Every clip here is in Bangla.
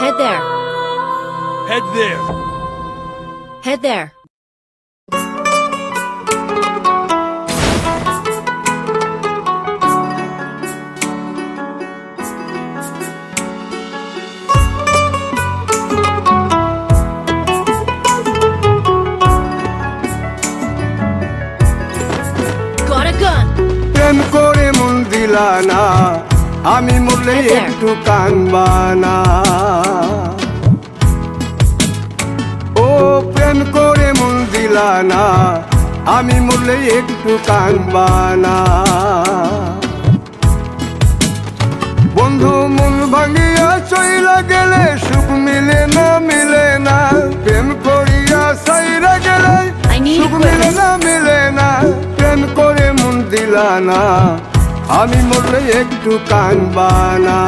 Head there. Head there. Head there. Got a gun. প্রেম করে মন দিলা না, আমি মরলে একটু কানবা না। ও প্রেম করে মন দিলা না, আমি মরলে একটু কানবা না। বন্ধু মন ভাঙিয়া চইলা গেলে সুখ মিলে না, মিলে না। প্রেম করিয়া সাইরা গেলে সুখ মিলে না, মিলে না। প্রেম করে মন দিলা না, আমি মরলে একটু কানবা না।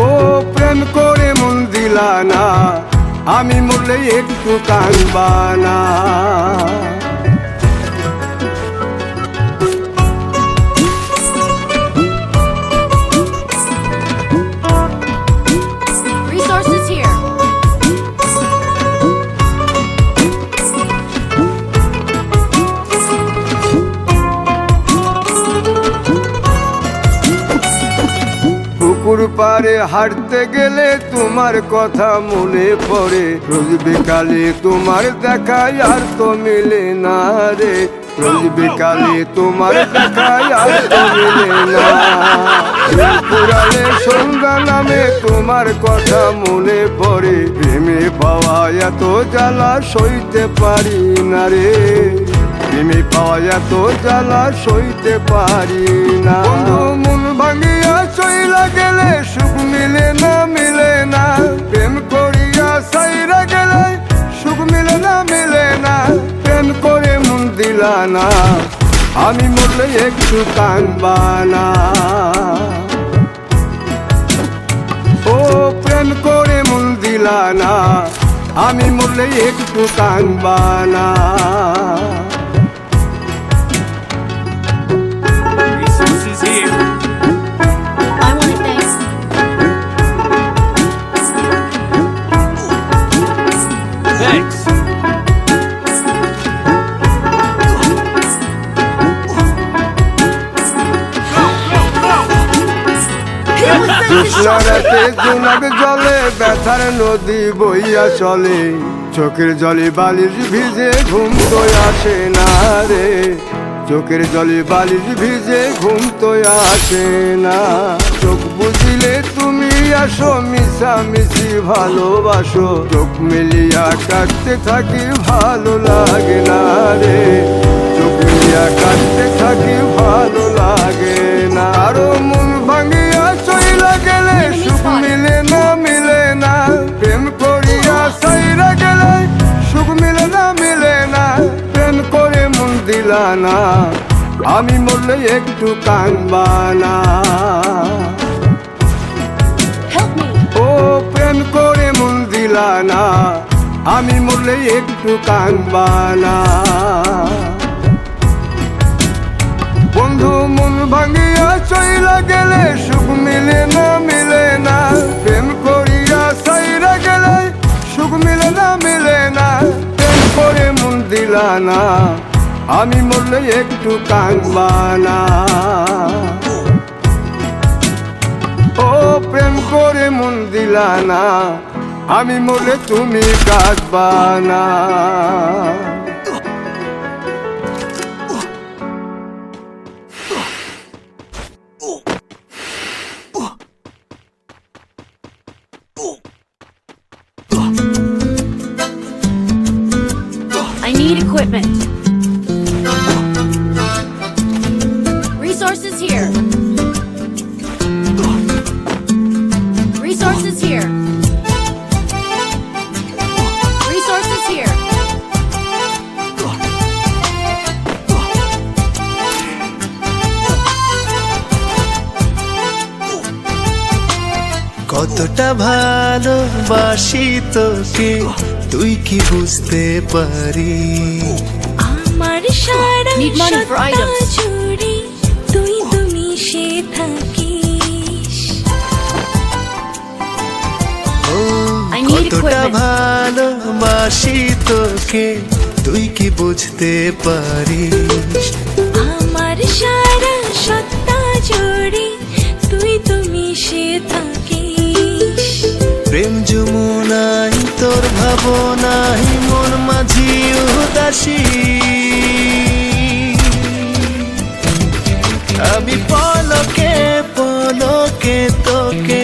ও প্রেম করে মন দিলা না, আমি মরলে একটু কানবা না। Resources here. পুকুর পাড়ে হাঁটতে গেলে তোমার কথা মনে পড়ে, রোজ বিকালে তোমার দেখা আর তো মিলে না রে। রোজ বিকালে তোমার দেখা আর তো মিলে না। পুরালে সন্ধ্যা নামে তোমার কথা মনে পড়ে, প্রেমে পাওয়া এত জ্বালা সইতে পারি না রে। প্রেমে পাওয়া এত জ্বালা সইতে পারি না। মন ভাঙিয়া চইলা গেলে সুখ মিলে না, মিলে না। প্রেম করিয়া সাইরা গেলে সুখ মিলে না, মিলে না। প্রেম করে মন দিলা না, আমি মরলে একটু কানবা না। ও প্রেম করে মন দিলা না, আমি মরলে একটু কানবা না। Resources here. I want it, thanks. Thanks. রাতে জোনাক জলে ব্যথার নদী বইয়া চলে, চোখের জলে বালিশ ভিজে ঘুম তো আসে না রে। চোখের জলে বালিশ ভিজে ঘুম তো আসে না। চোখ বুঝিলে তুমি আসো, মিশামিশি ভালোবাসো। চোখ মিলিয়া কাটতে থাকি ভালো লাগে না রে। চোখ মিলিয়া কাটতে থাকি ভালো লাগে না। আরো মন ভাঙিয়া চইলা গেলে সুখ মিলে না, মিলে না। প্রেম করিয়া সাইরা গেলে সুখ মিলে না, মিলে না। প্রেম করে মন দিলা না, আমি মরলে একটু কানবা না। Help me. ও প্রেম করে মন দিলা না, আমি মরলে একটু কানবা না। বন্ধু মন ভাঙিয়া চইলা গেলে সুখ মিলে না, মিলে না। প্রেম করিয়া সাইরা গেলে সুখ মিলে না, মিলে না। প্রেম করে মন দিলা না, আমি মরলে একটু কানবা না। ও প্রেম করে মন দিলা না, আমি মরলে তুমি কাঁদবা না। I need equipment. Resources here. Resources here. Resources here. কতটা ভালোবাসি তোকে তুই কি বুঝতে পারি আমার সারা Need money for items. জুড়ে তুই তো মিশে থাকিস কতটা equipment. ভালোবাসি তোকে তুই কি বুঝতে পারিস? আমার সারা সত্তা জুড়ে তুই তো মিশে থাকিস। প্রেম যমুনাই তোর ভাবনাই মন মাঝি উদাসী। আমি পলকে পলকে তোকে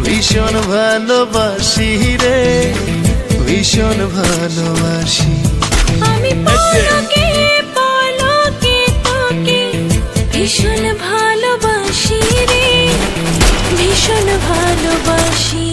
ভীষণ ভালোবাসি রে, ভীষণ ভালোবাসি। আমি পলকে পলকে তোকে ভীষণ ভালোবাসি রে, ভীষণ ভালোবাসি।